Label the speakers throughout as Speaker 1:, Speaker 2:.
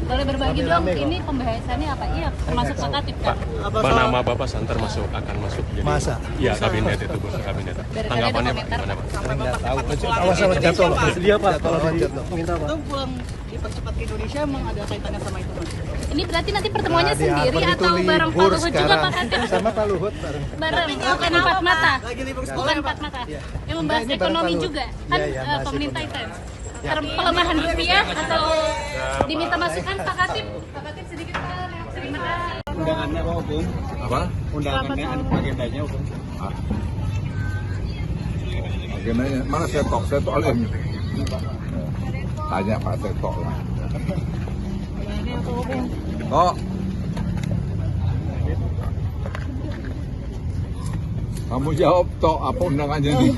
Speaker 1: Boleh berbagi dong, ini pembahasannya apa? Iya, termasuk Pak Katib kan?
Speaker 2: Apa nama Bapak Santer akan masuk jadi
Speaker 3: Masa?
Speaker 2: Ya kabinet itu, Bu, kabinet. Tanggapannya Pak gimana Pak?
Speaker 3: Nggak tahu. Awas sama jatuh loh.
Speaker 4: Dia Pak,
Speaker 3: Jatuh, jatuh.
Speaker 4: minta Pak. Itu pulang dipercepat ke Indonesia emang ada kaitannya sama itu Mas?
Speaker 1: Ini berarti nanti pertemuannya
Speaker 3: Nah, di
Speaker 1: sendiri
Speaker 3: Harvard itu
Speaker 1: atau bareng Pak
Speaker 3: libur
Speaker 1: Luhut juga
Speaker 3: sekarang.
Speaker 1: Pak Katib?
Speaker 3: Sama Pak Luhut bareng.
Speaker 1: Bareng, bukan empat mata.
Speaker 4: Lagi libur sekolah
Speaker 1: Bukan
Speaker 4: ya Pak?
Speaker 1: empat mata. Yang membahas
Speaker 3: Enggak, ini bareng
Speaker 1: ekonomi
Speaker 3: Pak Luhut.
Speaker 1: juga. Kan
Speaker 3: Iya, iya, masih
Speaker 1: pemerintah itu.
Speaker 3: ekonomi.
Speaker 1: Pelemahan rupiah atau diminta masukan Pak Katib? Pak Katib sedikit Pak. Terima kasih.
Speaker 4: Undangannya apa Bung?
Speaker 2: Apa?
Speaker 4: Undangannya, agendanya Bung?
Speaker 5: Agendanya mana Setok alim. Tanya Pak Setok lah. Tok. Kamu jawab Tok, apa undangannya nih?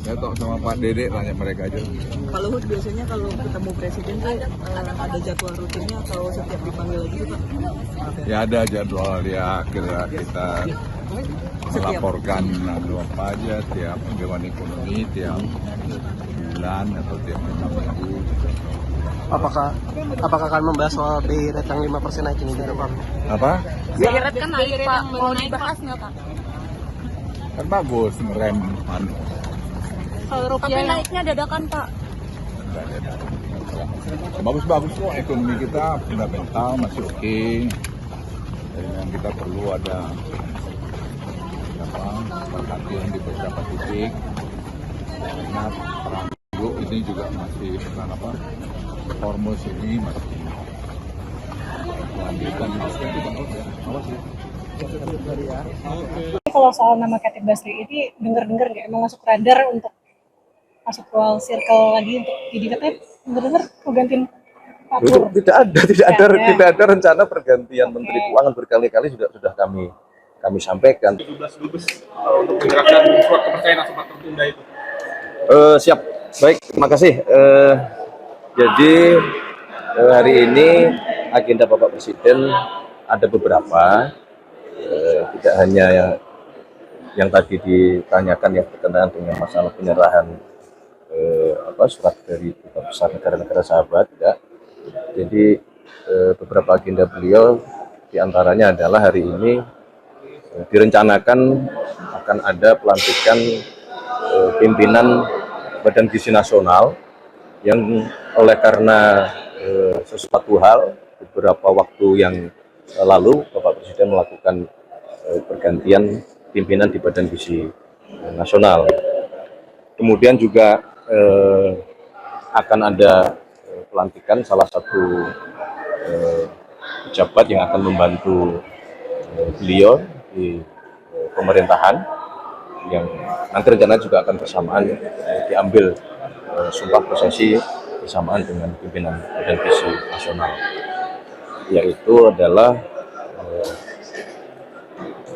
Speaker 5: Setok sama Pak Dedek tanya mereka aja.
Speaker 6: Pak Luhut biasanya kalau ketemu presiden tuh ada jadwal rutinnya atau setiap dipanggil lagi tuh Pak?
Speaker 5: Ya ada jadwal ya, kira kita melaporkan apa aja tiap bagaimana ekonomi tiap bulan atau tiap minggu.
Speaker 4: Apakah akan membahas soal BI rate yang 5% naik ini juga Pak?
Speaker 5: Apa?
Speaker 1: BI rate kan naik Pak, mau dibahas nggak Pak?
Speaker 5: Kan bagus ngerem anu.
Speaker 1: Kalau rupiah naiknya dadakan Pak.
Speaker 5: Bagus-bagus kok ekonomi kita fundamental masih oke. Dan yang kita perlu ada perhatian di beberapa titik. Karena perang dulu ini juga masih Hormuz ini masih lanjutan awas ya.
Speaker 7: Kalau soal nama Katib Basri ini dengar-dengar nggak emang masuk radar untuk masuk ke circle lagi untuk jadi katanya dengar-dengar mau gantiin Pak Pur.
Speaker 8: Tidak ada rencana pergantian Menteri Keuangan, berkali-kali sudah kami sampaikan.
Speaker 4: 17 dubes untuk menyerahkan surat kepercayaan sempat tertunda itu.
Speaker 8: Siap, baik, terima kasih. Jadi hari ini agenda Bapak Presiden ada beberapa, tidak hanya yang tadi ditanyakan yang berkenaan dengan masalah penyerahan surat dari Duta Besar negara-negara sahabat, tidak. Jadi beberapa agenda beliau diantaranya adalah hari ini direncanakan akan ada pelantikan pimpinan Badan Gizi Nasional yang oleh karena sesuatu hal beberapa waktu yang lalu Bapak Presiden melakukan pergantian pimpinan di Badan Gizi Nasional. Kemudian juga akan ada pelantikan salah satu pejabat yang akan membantu beliau di pemerintahan, yang nanti rencananya juga akan bersamaan diambil sumpah prosesi bersamaan dengan pimpinan Badan Gizi Nasional, yaitu adalah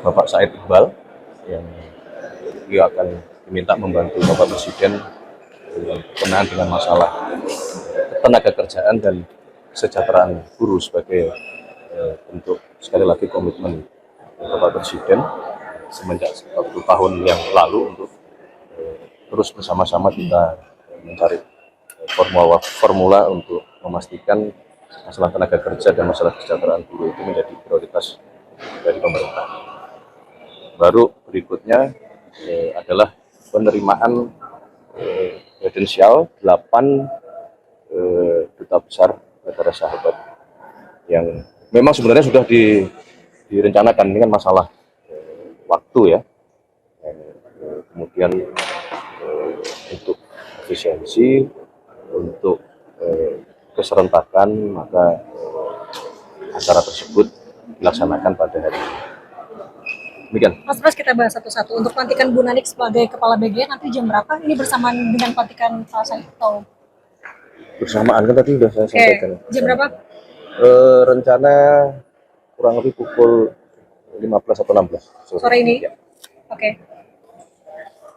Speaker 8: Bapak Said Iqbal, yang dia akan diminta membantu Bapak Presiden berkenaan dengan masalah tenaga kerjaan dan kesejahteraan buruh sebagai bentuk sekali lagi komitmen Bapak Presiden semenjak 1 tahun yang lalu untuk terus bersama-sama kita mencari formula untuk memastikan masalah tenaga kerja dan masalah kesejahteraan buruh itu menjadi prioritas dari pemerintah. Baru berikutnya adalah penerimaan kredensial 8 duta besar negara sahabat yang memang sebenarnya sudah direncanakan. Ini kan masalah waktu ya, kemudian untuk efisiensi, untuk keserentakan, maka acara tersebut dilaksanakan pada hari ini. Demikian.
Speaker 7: Mas Pras, kita bahas satu-satu. Untuk pelantikan Bu Nanik sebagai Kepala BGN nanti jam berapa? Ini bersamaan dengan pelantikan Pak Said atau?
Speaker 8: Bersamaan kan tadi sudah saya sampaikan.
Speaker 7: Jam berapa?
Speaker 8: Rencana kurang lebih pukul 15 atau 16
Speaker 7: sore ini.
Speaker 8: Ya.
Speaker 7: Oke.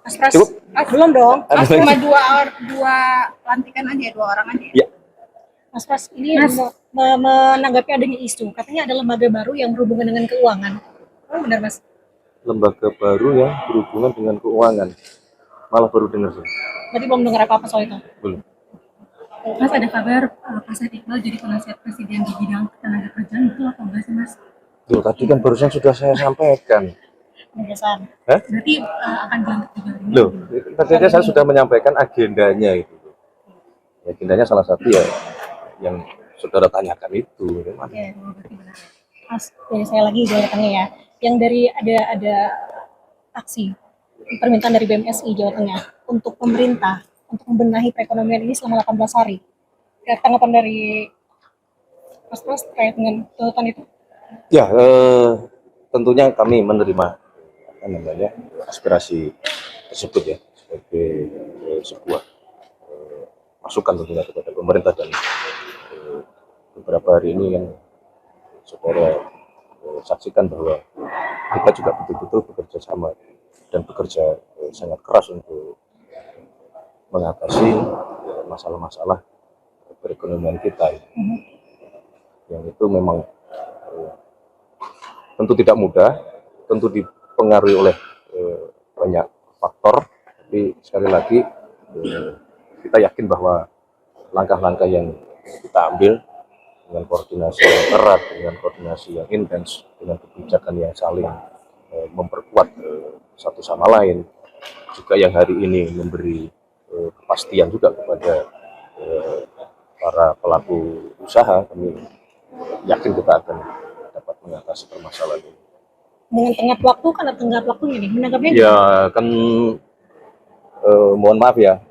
Speaker 7: Mas Pras,
Speaker 8: Cukup?
Speaker 7: belum dong.
Speaker 1: Mas cuma dua pelantikan aja, 2 orang aja.
Speaker 8: Ya.
Speaker 7: Mas Pras, ini menanggapi adanya isu, katanya ada lembaga baru yang berhubungan dengan keuangan. Oh, benar Mas?
Speaker 8: Lembaga baru yang berhubungan dengan keuangan. Malah baru dengar sih.
Speaker 7: Berarti belum dengar apa-apa soal itu?
Speaker 8: Belum.
Speaker 1: Mas, ada kabar Pak Said Iqbal jadi penasihat presiden di bidang tenaga kerjaan, itu apa enggak sih Mas?
Speaker 8: Tuh, tadi kan barusan sudah saya sampaikan.
Speaker 1: Penegasan.
Speaker 8: Hah?
Speaker 1: Berarti akan dilantik juga ini.
Speaker 8: Loh, tadi aja saya sudah menyampaikan agendanya itu. Agendanya salah satu ya yang saudara tanyakan itu.
Speaker 1: Oke, berarti benar.
Speaker 7: Mas, dari saya lagi Jawa Tengah ya. Yang dari ada aksi permintaan dari BMSI Jawa Tengah untuk pemerintah untuk membenahi perekonomian ini selama 18 hari. Ya, tanggapan dari Mas Pras terkait dengan tuntutan itu?
Speaker 8: Ya, tentunya kami menerima aspirasi tersebut ya sebagai sebuah masukan tentunya kepada pemerintah, dan beberapa hari ini kan saudara saksikan bahwa kita juga betul-betul bekerja sama dan bekerja sangat keras untuk mengatasi masalah-masalah perekonomian kita yang itu memang tentu tidak mudah, tentu dipengaruhi oleh banyak faktor, tapi sekali lagi kita yakin bahwa langkah-langkah yang kita ambil dengan koordinasi yang erat, dengan koordinasi yang intens, dengan kebijakan yang saling memperkuat satu sama lain, juga yang hari ini memberi kepastian juga kepada para pelaku usaha, kami yakin kita akan dapat mengatasi permasalahan ini.
Speaker 7: Dengan tenggat waktu, karena tenggat waktunya nih, menanggapnya
Speaker 8: Ya kan mohon maaf ya,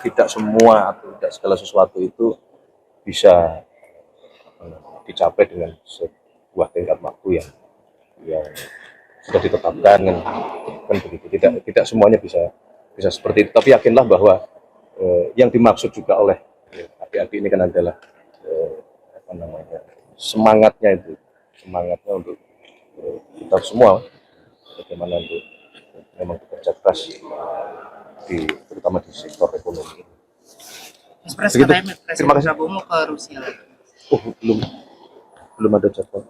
Speaker 8: tidak semua atau tidak segala sesuatu itu bisa dicapai dengan sebuah tingkat waktu yang sudah ditetapkan kan begitu. Tidak semuanya bisa seperti itu, tapi yakinlah bahwa yang dimaksud juga oleh adik-adik ini kan adalah semangatnya untuk kita semua bagaimana untuk memang bekerja keras terutama di sektor ekonomi.
Speaker 9: Mas Pras,
Speaker 8: Begitu.
Speaker 9: katanya
Speaker 8: Terima kasih.
Speaker 9: Presiden Prabowo mau ke Rusia lagi.
Speaker 8: Oh, belum ada jadwal.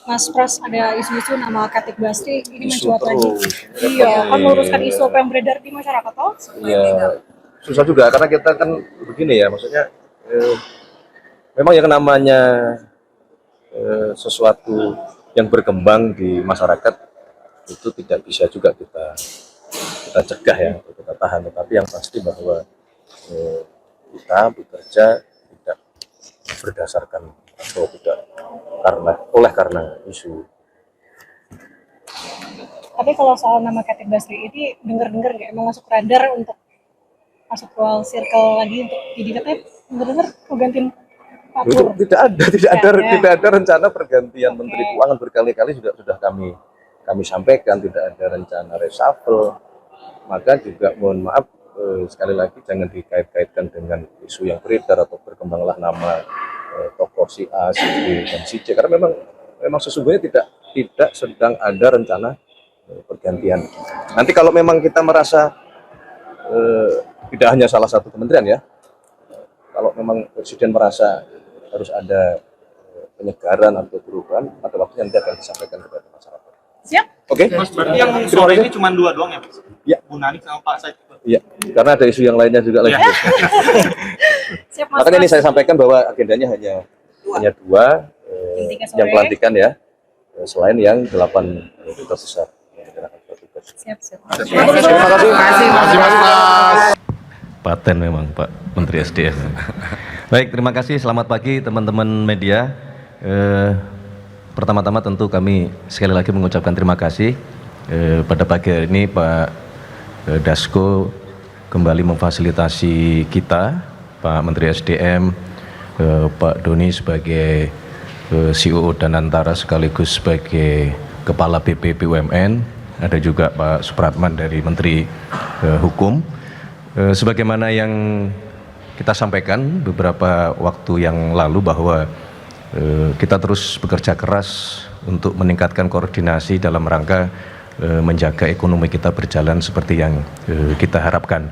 Speaker 7: Mas Pras ada isu-isu nama Khatib Basri ini
Speaker 8: Isu
Speaker 7: mencuat lagi.
Speaker 8: terus.
Speaker 7: Iya, kan meluruskan isu apa yang beredar di masyarakat toh?
Speaker 8: Ya susah juga karena kita kan begini ya, maksudnya memang yang namanya sesuatu yang berkembang di masyarakat itu tidak bisa juga kita cegah ya, kita tahan, tetapi yang pasti bahwa kita bekerja tidak berdasarkan atau tidak karena isu.
Speaker 7: Tapi kalau soal nama Khatib Basri ini dengar-dengar nggak emang masuk radar untuk masuk ruang circle lagi untuk jadi katanya dengar-dengar mau gantiin Pak
Speaker 8: Itu
Speaker 7: Pur.
Speaker 8: tidak ada rencana pergantian Menteri Keuangan, berkali-kali sudah kami sampaikan, tidak ada rencana reshuffle. Maka juga mohon maaf sekali lagi jangan dikait-kaitkan dengan isu yang beredar atau berkembanglah nama tokoh si A, si B, dan si C, karena memang sesungguhnya tidak sedang ada rencana pergantian. Nanti kalau memang kita merasa tidak hanya salah satu kementerian ya, kalau memang Presiden merasa harus ada penyegaran atau perubahan, pada waktunya nanti akan disampaikan kepada masyarakat.
Speaker 7: Siap?
Speaker 8: Oke?
Speaker 9: Mas, berarti yang sore ini cuma dua doang ya, Mas?
Speaker 8: Ya.
Speaker 9: Bu Nani sama Pak Said.
Speaker 8: Iya, karena ada isu yang lainnya juga lagi.
Speaker 7: Siap Mas
Speaker 8: Makanya ini
Speaker 7: Pras.
Speaker 8: saya sampaikan bahwa agendanya hanya dua,
Speaker 7: Intinya sore.
Speaker 8: yang pelantikan ya, selain yang 8 duta besar.
Speaker 7: Siap.
Speaker 8: Terima kasih.
Speaker 10: Paten memang Pak Menteri SDM. Baik, terima kasih. Selamat pagi teman-teman media. Pertama-tama tentu kami sekali lagi mengucapkan terima kasih pada pagi hari ini Pak Dasko kembali memfasilitasi kita, Pak Menteri SDM, Pak Doni sebagai CEO Danantara sekaligus sebagai Kepala BP BUMN, ada juga Pak Supratman dari Menteri Hukum. Sebagaimana yang kita sampaikan beberapa waktu yang lalu bahwa kita terus bekerja keras untuk meningkatkan koordinasi dalam rangka menjaga ekonomi kita berjalan seperti yang kita harapkan.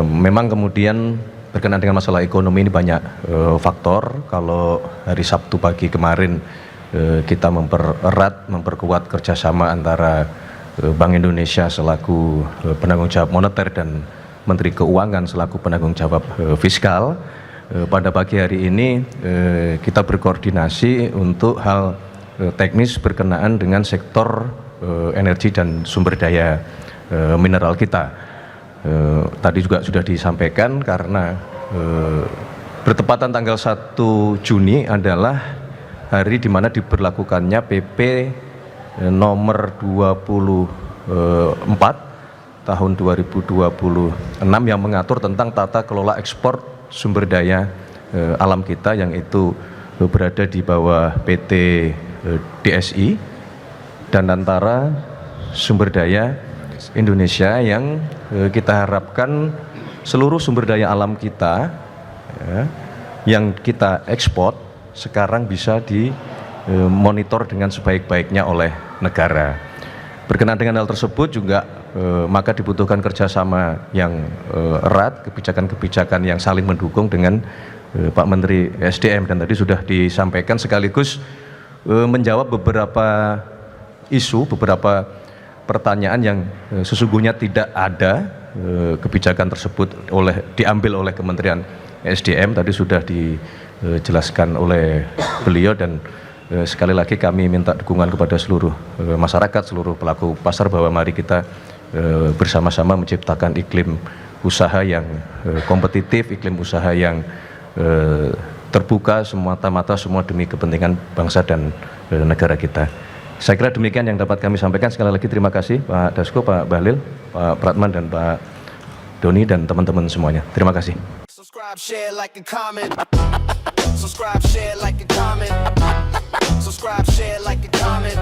Speaker 10: Memang kemudian berkenaan dengan masalah ekonomi ini banyak faktor. Kalau hari Sabtu pagi kemarin kita memperkuat kerjasama antara Bank Indonesia selaku penanggung jawab moneter dan Menteri Keuangan selaku penanggung jawab fiskal. Pada pagi hari ini kita berkoordinasi untuk hal teknis berkenaan dengan sektor energi dan sumber daya mineral kita. Tadi juga sudah disampaikan karena bertepatan tanggal 1 Juni adalah hari di mana diberlakukannya PP nomor 24 tahun 2026 yang mengatur tentang tata kelola ekspor sumber daya alam kita yang itu berada di bawah PT DSI dan antara sumber daya Indonesia yang kita harapkan seluruh sumber daya alam kita yang kita ekspor sekarang bisa dimonitor dengan sebaik-baiknya oleh negara. Berkenaan dengan hal tersebut juga maka dibutuhkan kerjasama yang erat, kebijakan-kebijakan yang saling mendukung dengan Pak Menteri SDM, dan tadi sudah disampaikan sekaligus menjawab beberapa isu, beberapa pertanyaan yang sesungguhnya tidak ada kebijakan tersebut diambil oleh Kementerian SDM, tadi sudah dijelaskan oleh beliau, dan sekali lagi kami minta dukungan kepada seluruh masyarakat, seluruh pelaku pasar bahwa mari kita bersama-sama menciptakan iklim usaha yang kompetitif, iklim usaha yang terbuka semata-mata semua demi kepentingan bangsa dan negara kita. Saya kira demikian yang dapat kami sampaikan. Sekali lagi terima kasih Pak Dasko, Pak Bahlil, Pak Pratman, dan Pak Doni, dan teman-teman semuanya. Terima kasih.
Speaker 11: Subscribe, share, like, and comment. Subscribe, share, like, and comment. Subscribe, share, like, and comment.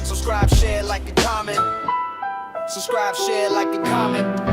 Speaker 11: Subscribe, share, like, and comment. Subscribe, share, like, and comment.